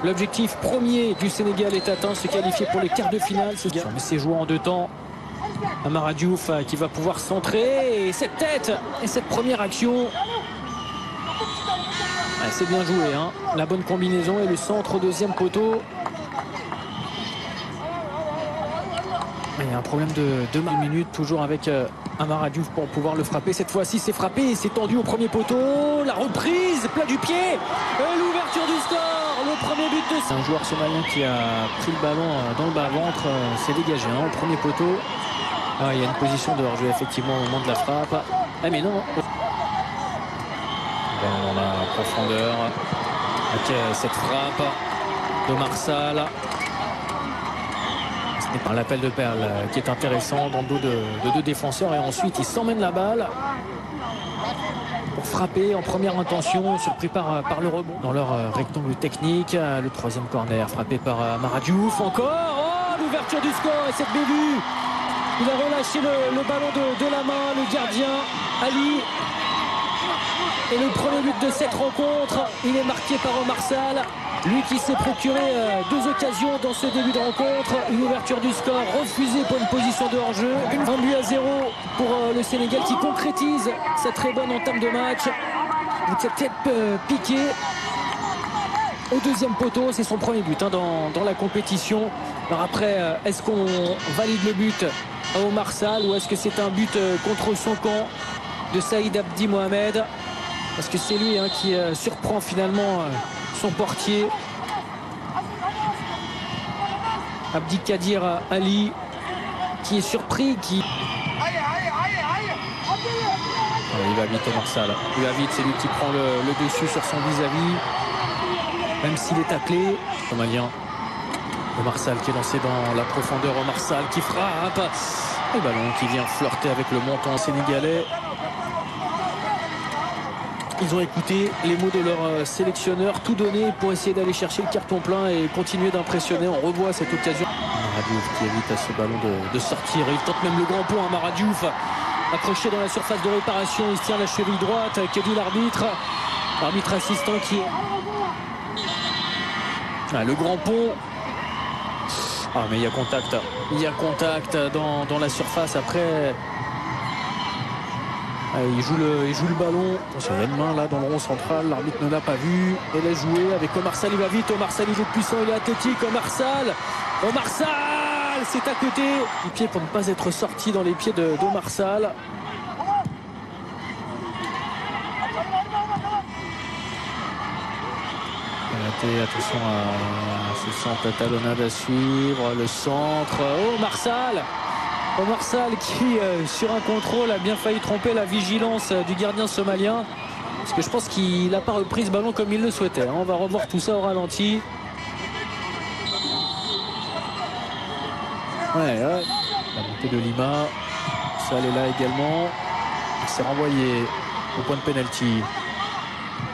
L'objectif premier du Sénégal est atteint, se qualifier pour les quarts de finale. Mais c'est joué en 2 temps. Amara Diouf qui va pouvoir centrer. Et cette tête et cette première action. C'est bien joué, hein. La bonne combinaison et le centre au 2e poteau. Il y a un problème de 2 minutes, toujours avec Amara Diouf pour pouvoir le frapper. Cette fois-ci, c'est frappé et c'est tendu au premier poteau. La reprise, plat du pied. Et l'ouverture du score. Le premier but de... C'est un joueur somalien qui a pris le ballon dans le bas-ventre. C'est dégagé, hein, au premier poteau. Ah, il y a une position de hors-jeu, effectivement, au moment de la frappe. Ah, mais non. Dans la profondeur. Ok, cette frappe de Marsal. Ce n'est pas l'appel de Perle qui est intéressant dans le dos de 2 défenseurs. Et ensuite, il s'emmène la balle pour frapper en première intention, surpris par le rebond. Dans leur rectangle technique, le 3e corner frappé par Amara Diouf. Encore, oh, l'ouverture du score et cette bévue. Il a relâché le ballon de la main, le gardien Ali. Et le premier but de cette rencontre, il est marqué par Marsal. Lui qui s'est procuré 2 occasions dans ce début de rencontre. Une ouverture du score refusée pour une position de hors-jeu. 1-0 pour le Sénégal qui concrétise cette très bonne entame de match. Donc cette tête piquée au 2e poteau. C'est son premier but, hein, dans la compétition. Alors après, est-ce qu'on valide le but à Omar Sall ou est-ce que c'est un but contre son camp de Saïd Abdi Mohamed? Parce que c'est lui, hein, qui surprend finalement son portier. Abdi Kadir Ali qui est surpris, qui... il va vite Omar Sall. Il va vite, c'est lui qui prend le dessus sur son vis-à-vis. Même s'il est taclé. Somalien. Omar Sall qui est lancé dans la profondeur. Omar Sall qui frappe. Le ballon qui vient flirter avec le montant sénégalais. Ils ont écouté les mots de leur sélectionneur, tout donné pour essayer d'aller chercher le carton plein et continuer d'impressionner. On revoit cette occasion. Amara Diouf qui évite à ce ballon de sortir. Il tente même le grand pont. Amara Diouf accroché dans la surface de réparation. Il se tient la cheville droite. Que dit l'arbitre? L'arbitre assistant qui... le grand pont. Ah, mais il y a contact. Il y a contact dans la surface. Après... il joue le ballon. Attention, il y a une main là dans le rond central. L'arbitre ne l'a pas vu. Elle est jouée avec Omar Sall. Il va vite. Omar Sall, il est puissant, il est athlétique. Omar Sall, c'est à côté. Du pied pour ne pas être sorti dans les pieds d'Omar Sall. Attention à ce centre talonnade à suivre. Le centre. Omar Sall qui, sur un contrôle, a bien failli tromper la vigilance du gardien somalien. Parce que je pense qu'il n'a pas repris ce ballon comme il le souhaitait. On va revoir tout ça au ralenti. La montée de Lima. Sall est là également. Il s'est renvoyé au point de pénalty.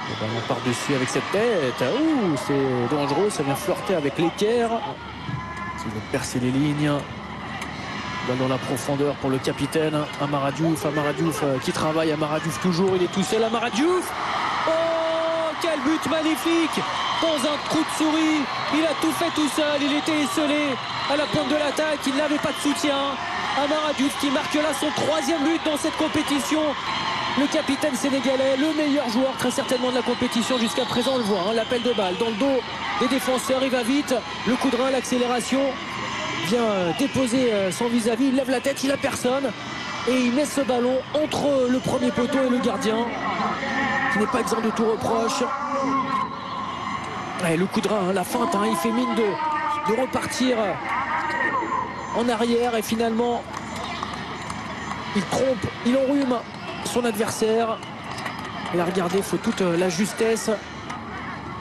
Le ballon par-dessus avec cette tête. Ouh, c'est dangereux. Ça vient flirter avec l'équerre. Il veut percer les lignes. Dans la profondeur pour le capitaine Amara Diouf qui travaille. Amara Diouf toujours, il est tout seul. Amara Diouf, oh quel but magnifique dans un trou de souris. Il a tout fait tout seul, il était esselé à la pointe de l'attaque, il n'avait pas de soutien. Amara Diouf qui marque là son 3e but dans cette compétition. Le capitaine sénégalais, le meilleur joueur très certainement de la compétition jusqu'à présent, on le voit, hein, l'appel de balle dans le dos des défenseurs, il va vite, le coup de rein, l'accélération. Vient déposer son vis-à-vis, il lève la tête, il a personne et il met ce ballon entre le premier poteau et le gardien qui n'est pas exempt de tout reproche. Le coup de rein, la feinte, il fait mine de repartir en arrière et finalement il trompe, il enrhume son adversaire. Et là, regardez, il faut toute la justesse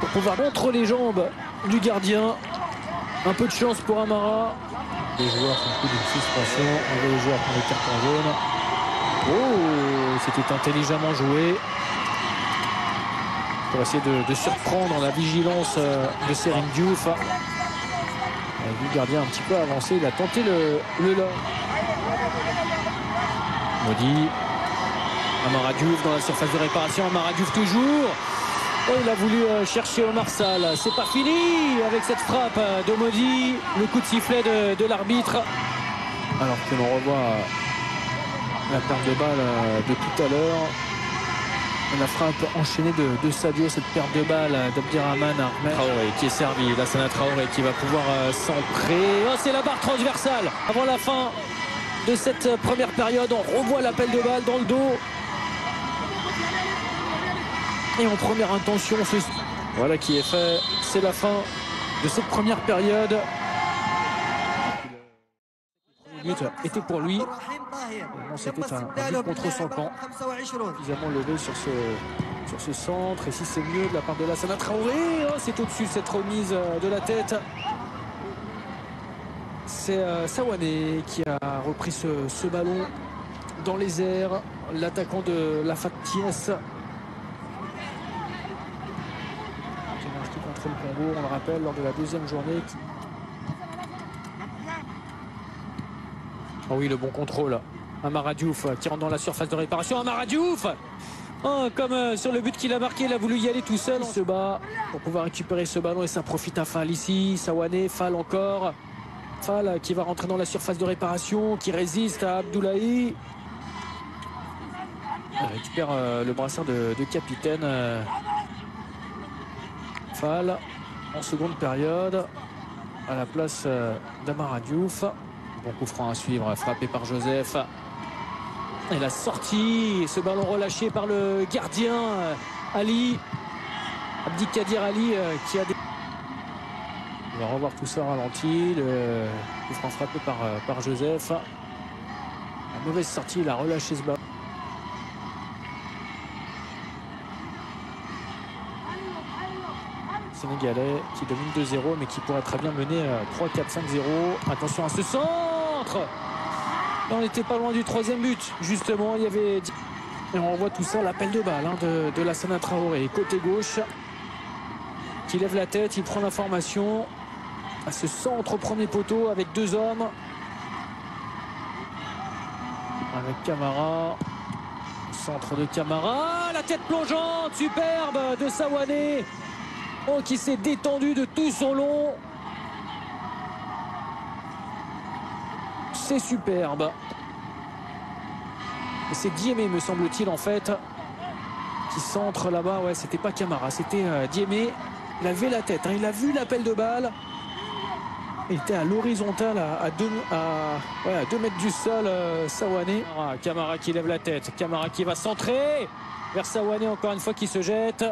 pour pouvoir entre les jambes du gardien. Un peu de chance pour Amara. Les joueurs font plus d'une suspension. On va les joueurs prendre les cartons jaunes. Oh, c'était intelligemment joué. Pour essayer de surprendre la vigilance de Serine Diouf. Le gardien un petit peu avancé. Il a tenté le Modi. Amara Diouf dans la surface de réparation. Amara Diouf toujours. Oh, il a voulu chercher Omar Sall. C'est pas fini avec cette frappe de Modi. Le coup de sifflet de l'arbitre. Alors que l'on revoit la perte de balle de tout à l'heure. La frappe enchaînée de Sadio, cette perte de balle d'Abdirahman Traoré qui est servi. Lassana Traoré qui va pouvoir centrer. Oh, c'est la barre transversale. Avant la fin de cette première période, on revoit l'appel de balle dans le dos. Et en première intention, voilà qui est fait. C'est la fin de cette première période. Le but était pour lui. C'était un but contre son camp. Suffisamment levé sur ce centre. Et si c'est mieux de la part de Lassana Traoré, oh, c'est au-dessus cette remise de la tête. C'est Sawane qui a repris ce ballon dans les airs. L'attaquant de la Fatties. Contre le Congo, on le rappelle, lors de la deuxième journée. Oh oui, le bon contrôle. Amara Diouf qui rentre dans la surface de réparation. Amara Diouf, oh, comme sur le but qu'il a marqué, il a voulu y aller tout seul. Il se bat pour pouvoir récupérer ce ballon et ça profite à Fall ici. Sawane, Fall encore. Fall qui va rentrer dans la surface de réparation, qui résiste à Abdoulaye. Il récupère le brassard de capitaine. Fall en seconde période à la place d'Amara Diouf. Bon coup franc à suivre, frappé par Joseph. Et la sortie, ce ballon relâché par le gardien Ali. Abdikadir Ali qui a des... On va revoir tout ça au ralenti. Le coup franc frappé par Joseph. La mauvaise sortie, il a relâché ce ballon. Sénégalais qui domine 2-0 mais qui pourrait très bien mener 3-4-5-0. Attention à ce centre. On n'était pas loin du troisième but. Justement, il y avait... Et on revoit tout ça, l'appel de balle de Lassana Traoré. Côté gauche, qui lève la tête, il prend l'information. À ce centre au premier poteau avec deux hommes. Avec Camara. Centre de Camara. La tête plongeante, superbe de Sawane. Oh, qui s'est détendu de tout son long. C'est superbe. Et c'est Diémé, me semble-t-il, en fait, qui centre là-bas. Ouais, c'était pas Camara, c'était Diémé. Il avait la tête, hein. Il a vu l'appel de balle. Il était à l'horizontale, à 2 mètres du sol, Sawane. Camara qui lève la tête. Camara qui va centrer vers Sawane, encore une fois, qui se jette.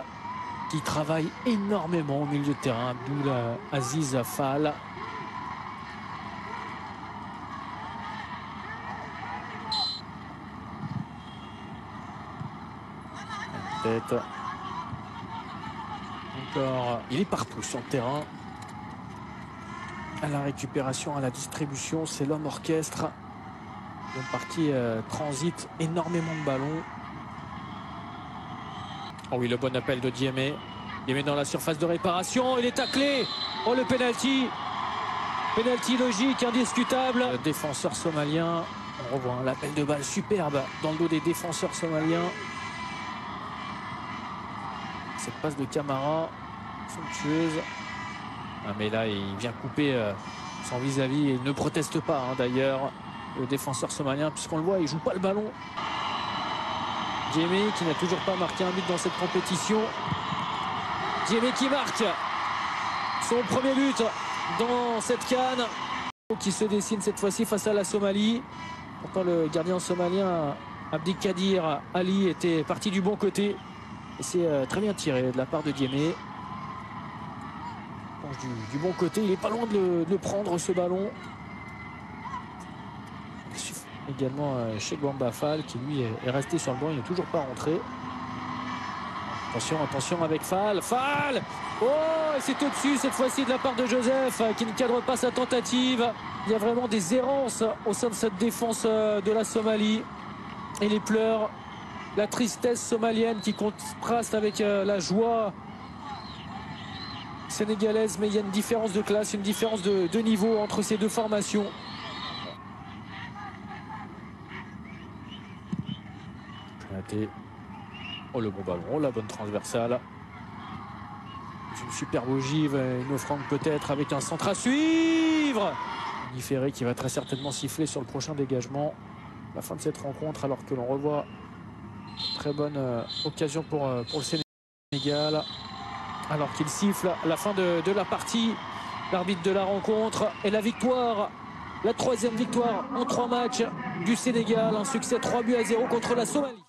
Qui travaille énormément au milieu de terrain. Abdoul Aziz Fall. Tête. Encore. Il est partout sur le terrain. À la récupération, à la distribution, c'est l'homme orchestre. Une partie transite énormément de ballons. Oh oui, le bon appel de Diémé. Diémé dans la surface de réparation. Il est taclé. Oh, le penalty. Penalty logique, indiscutable. Le défenseur somalien. On revoit l'appel de balle superbe dans le dos des défenseurs somaliens. Cette passe de Camara, somptueuse. Ah, mais là, il vient couper son vis-à-vis et il ne proteste pas, hein, d'ailleurs, le défenseur somalien, puisqu'on le voit, il ne joue pas le ballon. Diémé qui n'a toujours pas marqué un but dans cette compétition. Diémé qui marque son premier but dans cette CAN, qui se dessine cette fois-ci face à la Somalie. Pourtant le gardien somalien Abdikadir Ali était parti du bon côté. Et c'est très bien tiré de la part de Diémé. Du bon côté, il n'est pas loin de le prendre, ce ballon. Également chez Gwamba Fall qui lui est resté sur le banc, il n'est toujours pas rentré. Attention avec Fall. Fall. Oh, c'est au-dessus cette fois-ci de la part de Joseph qui ne cadre pas sa tentative. Il y a vraiment des errances au sein de cette défense de la Somalie. Et les pleurs, la tristesse somalienne qui contraste avec la joie sénégalaise. Mais il y a une différence de classe, une différence de niveau entre ces deux formations. Oh, le bon ballon, la bonne transversale. une superbe ogive, une offrande peut-être avec un centre à suivre. Ferré qui va très certainement siffler sur le prochain dégagement. La fin de cette rencontre alors que l'on revoit très bonne occasion pour le Sénégal. Alors qu'il siffle la fin de la partie. L'arbitre de la rencontre et la victoire. La 3e victoire en 3 matchs du Sénégal. Un succès 3-0 contre la Somalie.